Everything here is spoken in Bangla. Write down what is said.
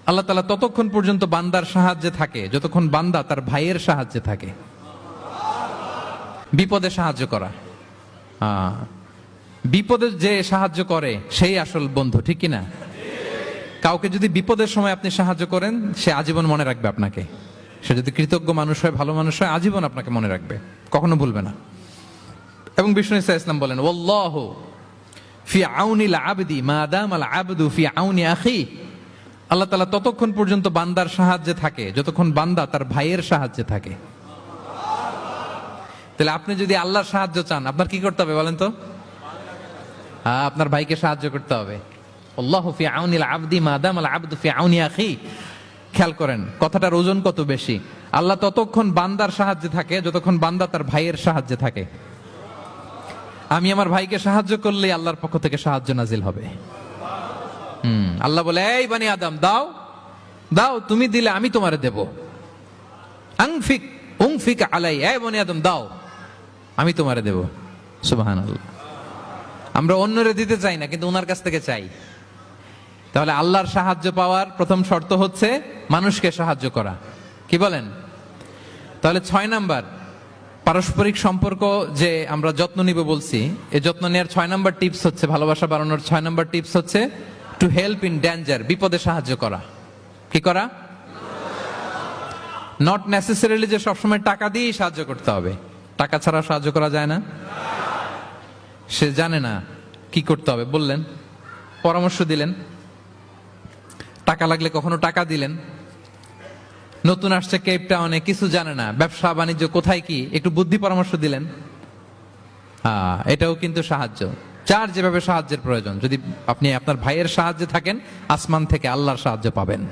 আল্লাহ তাআলা ততক্ষণ পর্যন্ত বান্দার সাহায্যে থাকে যতক্ষণ বান্দা তার ভাইয়ের সাহায্যে থাকে। বিপদে সাহায্য করা, বিপদে যে সাহায্য করে সেই আসল বন্ধু, ঠিক কিনা? কাউকে যদি বিপদের সময় আপনি সাহায্য করেন, সে আজীবন মনে রাখবে আপনাকে। সে যদি কৃতজ্ঞ মানুষ হয়, ভালো মানুষ হয়, আজীবন আপনাকে মনে রাখবে, কখনো ভুলবে না। এবং বিষ্ণু ইসা ইসলাম বলেন, ওয়াল্লাহু ফি আউনিল আবদি মা দামাল আবদু ফি আউনি আখি। আল্লাহ তাআলা ততক্ষণ পর্যন্ত বান্দার সাহায্যে থাকে যতক্ষণ বান্দা তার ভাইয়ের সাহায্যে থাকে। তাহলে আপনি যদি আল্লাহর সাহায্য চান, আপনার কি করতে হবে বলেন তো? আপনার ভাইকে সাহায্য করতে হবে। আল্লাহু ফি আউনিল আবদি মা দামাল আবদু ফি আউনি আখি। খেয়াল করেন কথাটার ওজন কত বেশি। আল্লাহ ততক্ষণ বান্দার সাহায্যে থাকে যতক্ষণ বান্দা তার ভাইয়ের সাহায্যে থাকে। আমি আমার ভাইকে সাহায্য করলে আল্লাহর পক্ষ থেকে সাহায্য নাজিল হবে। আল্লাহ বলে, এই বানি আদম দাও দাও, তুমি দিলে আমি তোমারে দেব। আনফিক উনফিক আলাই, এই বানি আদম দাও আমি তোমারে দেব। সুবহানাল্লাহ। আমরা অন্যরে দিতে চাই না, কিন্তু ওনার কাছ থেকে চাই। তাহলে আল্লাহর সাহায্য পাওয়ার প্রথম শর্ত হচ্ছে মানুষকে সাহায্য করা। কি বলেন? তাহলে 6 নাম্বার, পারস্পরিক সম্পর্ক যে আমরা যত্ন নিব বলছি, এই যত্ন নেওয়ার 6 নাম্বার টিপস হচ্ছে, ভালোবাসা বাড়ানোর 6 নাম্বার টিপস হচ্ছে টু হেল্প ইন ডেঞ্জার, বিপদে সাহায্য করা। কি করা? নট নেসেসারিলি যে সবসময় টাকা দিয়েই সাহায্য করতে হবে। টাকা ছাড়া সাহায্য করা যায় না। সে জানে না কি করতে হবে, বললেন, পরামর্শ দিলেন, টাকা লাগলে কখনো টাকা দিলেন। নতুন আসছে কেপ টাউনে, কিছু জানে না, ব্যবসা বাণিজ্য কোথায় কি, একটু বুদ্ধি পরামর্শ দিলেন। এটাও কিন্তু সাহায্য। যার যেভাবে সাহায্যের প্রয়োজন, যদি আপনি আপনার ভাইয়ের সাহায্যে থাকেন, আসমান থেকে আল্লাহর সাহায্য পাবেন।